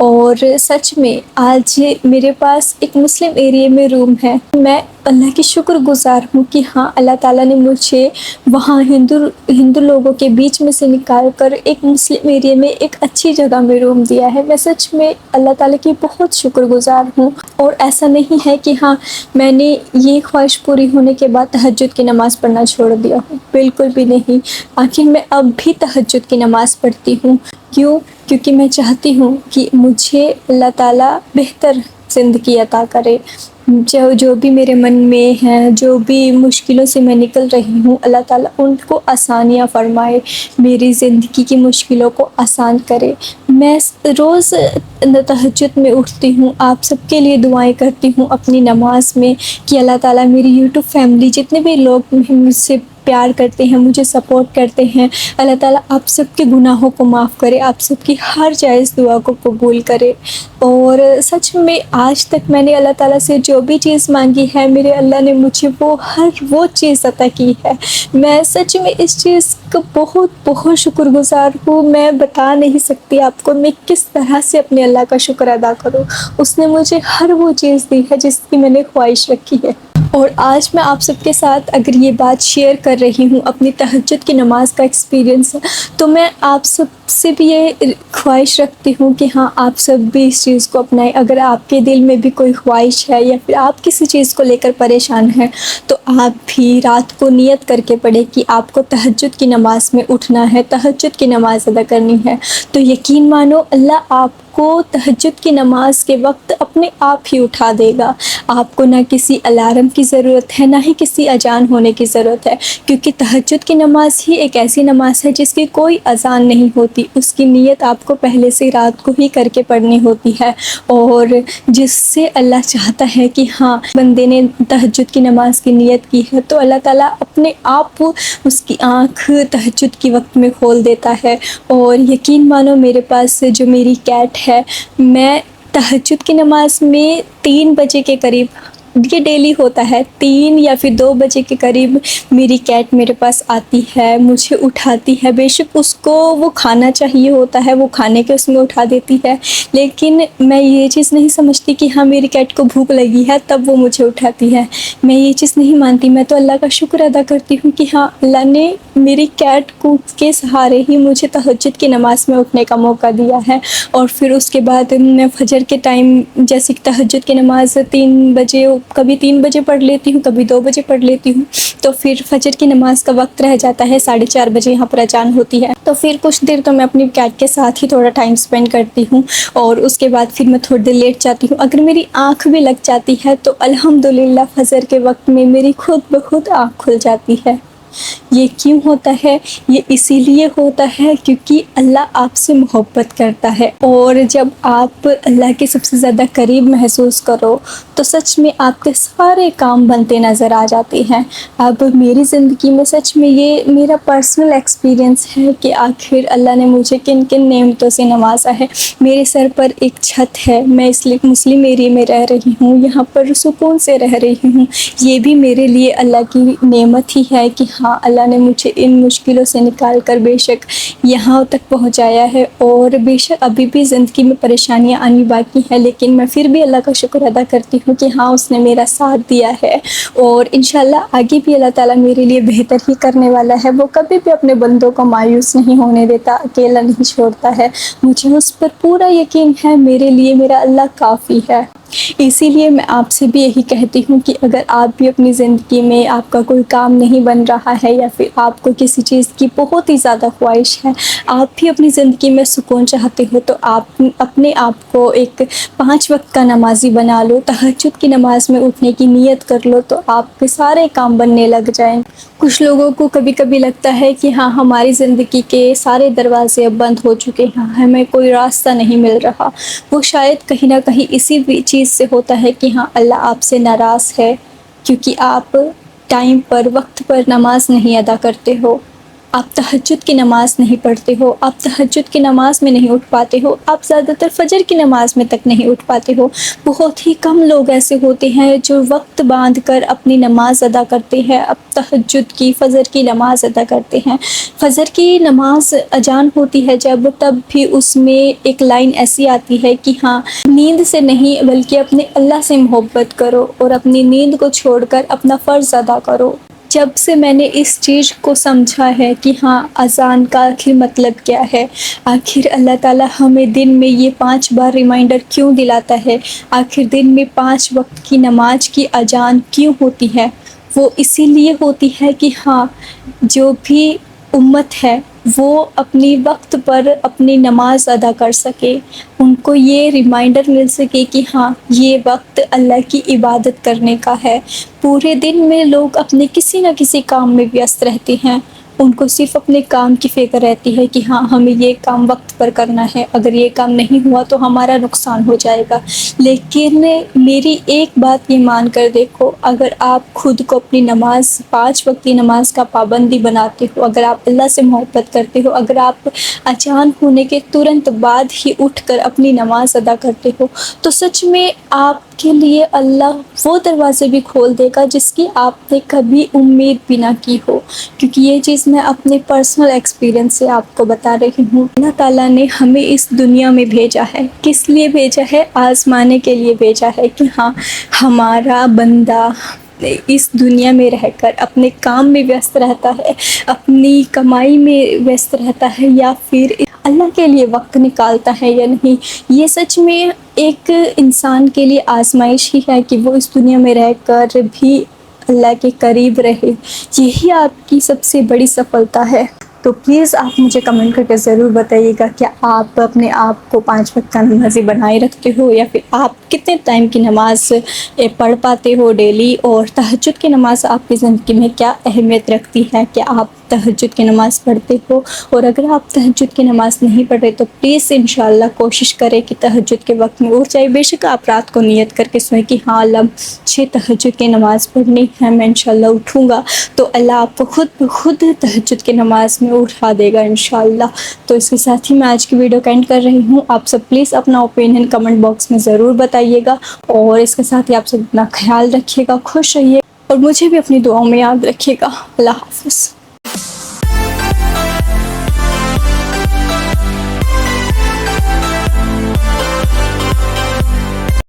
اور سچ میں آج میرے پاس ایک مسلم ایریے میں روم ہے۔ میں اللہ کی شکر گزار ہوں کہ ہاں اللہ تعالیٰ نے مجھے وہاں ہندو لوگوں کے بیچ میں سے نکال کر ایک مسلم ایریے میں ایک اچھی جگہ میں روم دیا ہے۔ میں سچ میں اللہ تعالیٰ کی بہت شکر گزار ہوں۔ اور ایسا نہیں ہے کہ ہاں میں نے یہ خواہش پوری ہونے کے بعد تہجد کی نماز پڑھنا چھوڑ دیا ہوں، بالکل بھی نہیں۔ آخر میں اب بھی تہجد کی نماز پڑھتی ہوں۔ کیوں؟ کیونکہ میں چاہتی ہوں کہ مجھے اللہ تعالیٰ بہتر زندگی عطا کرے۔ جو بھی میرے من میں ہیں، جو بھی مشکلوں سے میں نکل رہی ہوں، اللہ تعالیٰ ان کو آسانیاں فرمائے، میری زندگی کی مشکلوں کو آسان کرے۔ میں روز تہجد میں اٹھتی ہوں، آپ سب کے لیے دعائیں کرتی ہوں اپنی نماز میں کہ اللہ تعالیٰ میری یوٹیوب فیملی جتنے بھی لوگ مجھ سے پیار کرتے ہیں، مجھے سپورٹ کرتے ہیں، اللہ تعالیٰ آپ سب کے گناہوں کو معاف کرے، آپ سب کی ہر جائز دعا کو قبول کرے۔ اور سچ میں آج تک میں نے اللہ تعالیٰ سے جو بھی چیز مانگی ہے، میرے اللہ نے مجھے وہ چیز عطا کی ہے۔ میں سچ میں اس چیز کا بہت شکر گزار ہوں۔ میں بتا نہیں سکتی آپ کو میں کس طرح سے اپنے اللہ کا شکر ادا کروں۔ اس نے مجھے ہر وہ چیز دی ہے جس کی میں نے خواہش رکھی ہے۔ اور آج میں آپ سب کے ساتھ اگر یہ بات شیئر کر رہی ہوں اپنی تہجد کی نماز کا ایکسپیرینس، تو میں آپ سب سے بھی یہ خواہش رکھتی ہوں کہ ہاں آپ سب بھی اس چیز کو اپنائیں۔ اگر آپ کے دل میں بھی کوئی خواہش ہے یا پھر آپ کسی چیز کو لے کر پریشان ہیں، تو آپ بھی رات کو نیت کر کے پڑھیں کہ آپ کو تہجد کی نماز میں اٹھنا ہے، تہجد کی نماز ادا کرنی ہے۔ تو یقین مانو اللہ آپ کو تہجد کی نماز کے وقت اپنے آپ ہی اٹھا دے گا۔ آپ کو نہ کسی الارم کی ضرورت ہے، نہ ہی کسی اذان ہونے کی ضرورت ہے، کیونکہ تہجد کی نماز ہی ایک ایسی نماز ہے جس کی کوئی اذان نہیں ہوتی۔ اس کی نیت آپ کو پہلے سے رات کو ہی کر کے پڑھنی ہوتی ہے، اور جس سے اللہ چاہتا ہے کہ ہاں بندے نے تہجد کی نماز کی نیت کی ہے، تو اللہ تعالیٰ اپنے آپ اس کی آنکھ تہجد کی وقت میں کھول دیتا ہے۔ اور یقین مانو میرے پاس جو میری کیٹ ہے، میں تہجد کی نماز میں 3 بجے کے قریب، یہ ڈیلی ہوتا ہے، 3 یا پھر 2 بجے کے قریب میری کیٹ میرے پاس آتی ہے، مجھے اٹھاتی ہے۔ بے شک اس کو وہ کھانا چاہیے ہوتا ہے، وہ کھانے کے اس میں اٹھا دیتی ہے، لیکن میں یہ چیز نہیں سمجھتی کہ ہاں میری کیٹ کو بھوک لگی ہے تب وہ مجھے اٹھاتی ہے۔ میں یہ چیز نہیں مانتی، میں تو اللہ کا شکر ادا کرتی ہوں کہ ہاں اللہ نے میری کیٹ کو کے سہارے ہی مجھے تہجد کی نماز میں اٹھنے کا موقع دیا ہے۔ اور پھر اس کے بعد میں فجر کے ٹائم، جیسے کہ تہجد کی نماز 3 بجے، کبھی 3 بجے پڑھ لیتی ہوں، کبھی 2 بجے پڑھ لیتی ہوں، تو پھر فجر کی نماز کا وقت رہ جاتا ہے، 4:30 بجے یہاں پر اذان ہوتی ہے، تو پھر کچھ دیر تو میں اپنی کیٹ کے ساتھ ہی تھوڑا ٹائم اسپینڈ کرتی ہوں، اور اس کے بعد پھر میں تھوڑی دیر لیٹ جاتی ہوں۔ اگر میری آنکھ بھی لگ جاتی ہے تو الحمدللہ فجر کے وقت میں میری خود بخود آنکھ کھل جاتی ہے۔ یہ کیوں ہوتا ہے؟ یہ اسی لیے ہوتا ہے کیونکہ اللہ آپ سے محبت کرتا ہے، اور جب آپ اللہ کے سب سے زیادہ قریب محسوس کرو تو سچ میں آپ کے سارے کام بنتے نظر آ جاتے ہیں۔ اب میری زندگی میں سچ میں یہ میرا پرسنل ایکسپیرینس ہے کہ آخر اللہ نے مجھے کن کن نعمتوں سے نوازا ہے۔ میرے سر پر ایک چھت ہے، میں اس لیے مسلم ایریے میں رہ رہی ہوں، یہاں پر سکون سے رہ رہی ہوں، یہ بھی میرے لیے اللہ کی نعمت ہی ہے کہ ہاں اللہ نے مجھے ان مشکلوں سے نکال کر بے شک یہاں تک پہنچایا ہے۔ اور بے شک ابھی بھی زندگی میں پریشانیاں آنی باقی ہیں، لیکن میں پھر بھی اللہ کا شکر ادا کرتی ہوں کہ ہاں اس نے میرا ساتھ دیا ہے، اور انشاءاللہ آگے بھی اللہ تعالیٰ میرے لیے بہتر ہی کرنے والا ہے۔ وہ کبھی بھی اپنے بندوں کو مایوس نہیں ہونے دیتا، اکیلا نہیں چھوڑتا ہے، مجھے اس پر پورا یقین ہے۔ میرے لیے میرا اللہ کافی ہے۔ اسی لیے میں آپ سے بھی یہی کہتی ہوں کہ اگر آپ بھی اپنی زندگی میں آپ کا کوئی کام نہیں بن رہا ہے، یا پھر آپ کو کسی چیز کی بہت ہی زیادہ خواہش ہے، آپ بھی اپنی زندگی میں سکون چاہتے ہو، تو آپ اپنے آپ کو ایک 5 وقت کا نمازی بنا لو، تہجد کی نماز میں اٹھنے کی نیت کر لو، تو آپ کے سارے کام بننے لگ جائیں۔ کچھ لوگوں کو کبھی کبھی لگتا ہے کہ ہاں ہماری زندگی کے سارے دروازے اب بند ہو چکے ہیں، ہمیں کوئی راستہ نہیں مل رہا۔ وہ شاید کہیں نہ کہیں اسی چیز سے ہوتا ہے کہ ہاں اللہ آپ سے ناراض ہے، کیونکہ آپ ٹائم پر، وقت پر نماز نہیں ادا کرتے ہو۔ آپ تہجد کی نماز نہیں پڑھتے ہو، آپ تہجد کی نماز میں نہیں اٹھ پاتے ہو، آپ زیادہ تر فجر کی نماز میں تک نہیں اٹھ پاتے ہو۔ بہت ہی کم لوگ ایسے ہوتے ہیں جو وقت باندھ کر اپنی نماز ادا کرتے ہیں، اب تہجد کی، فجر کی نماز ادا کرتے ہیں۔ فجر کی نماز اذان ہوتی ہے جب، تب بھی اس میں ایک لائن ایسی آتی ہے کہ ہاں، نیند سے نہیں بلکہ اپنے اللہ سے محبت کرو اور اپنی نیند کو چھوڑ کر اپنا فرض ادا کرو۔ جب سے میں نے اس چیز کو سمجھا ہے کہ ہاں، اذان کا آخر مطلب کیا ہے، آخر اللہ تعالیٰ ہمیں دن میں یہ 5 بار ریمائنڈر کیوں دلاتا ہے، آخر دن میں 5 وقت کی نماز کی اذان کیوں ہوتی ہے، وہ اسی لیے ہوتی ہے کہ ہاں، جو بھی امت ہے وہ اپنی وقت پر اپنی نماز ادا کر سکے، ان کو یہ ریمائنڈر مل سکے کہ ہاں، یہ وقت اللہ کی عبادت کرنے کا ہے۔ پورے دن میں لوگ اپنے کسی نہ کسی کام میں ویست رہتے ہیں، ان کو صرف اپنے کام کی فکر رہتی ہے کہ ہاں، ہمیں یہ کام وقت پر کرنا ہے، اگر یہ کام نہیں ہوا تو ہمارا نقصان ہو جائے گا۔ لیکن میری ایک بات یہ مان کر دیکھو، اگر آپ خود کو اپنی نماز، 5 وقت کی نماز کا پابندی بناتے ہو، اگر آپ اللہ سے محبت کرتے ہو، اگر آپ اذان ہونے کے ترنت بعد ہی اٹھ کر اپنی نماز ادا کرتے ہو، تو سچ میں آپ کے لیے اللہ وہ دروازے بھی کھول دے گا جس کی آپ نے کبھی امید بھی نہ کی ہو، کیونکہ یہ چیز میں اپنے پرسنل ایکسپیرینس سے آپ کو بتا رہی ہوں۔ اللہ تعالیٰ نے ہمیں اس دنیا میں بھیجا ہے، کس لیے بھیجا ہے؟ آزمانے کے لیے بھیجا ہے کہ ہاں، ہمارا بندہ اس دنیا میں رہ کر اپنے کام میں ویست رہتا ہے، اپنی کمائی میں ویست رہتا ہے، یا پھر اللہ کے لیے وقت نکالتا ہے یا نہیں۔ یہ سچ میں ایک انسان کے لیے آزمائش ہی ہے کہ وہ اس دنیا میں رہ کر بھی اللہ کے قریب رہے، یہی آپ کی سب سے بڑی سفلتا ہے۔ تو پلیز آپ مجھے کمنٹ کر کے ضرور بتائیے گا کہ آپ اپنے آپ کو 5 وقت کا نمازی بنائے رکھتے ہو، یا پھر آپ کتنے ٹائم کی نماز پڑھ پاتے ہو ڈیلی، اور تہجد کی نماز آپ کی زندگی میں کیا اہمیت رکھتی ہے کہ آپ تہجد کی نماز پڑھتے ہو۔ اور اگر آپ تہجد کی نماز نہیں پڑھ رہے تو پلیز انشاءاللہ کوشش کریں کہ تہجد کے وقت میں اٹھ جائے۔ بے شک آپ رات کو نیت کر کے سوئیں کہ ہاں، اللہ مجھے تہجد کی نماز پڑھنی ہے، میں انشاءاللہ اٹھوں گا، تو اللہ آپ کو خود بخود تہجد کی نماز میں اٹھا دے گا انشاءاللہ۔ تو اس کے ساتھ ہی میں آج کی ویڈیو کا اینڈ کر رہی ہوں۔ آپ سب پلیز اپنا اوپینین کمنٹ باکس میں ضرور بتائیے گا، اور اس کے ساتھ ہی آپ سب اپنا خیال رکھیے گا، خوش رہیے، اور مجھے بھی اپنی دعاؤں میں یاد رکھیے گا۔ اللہ حافظ۔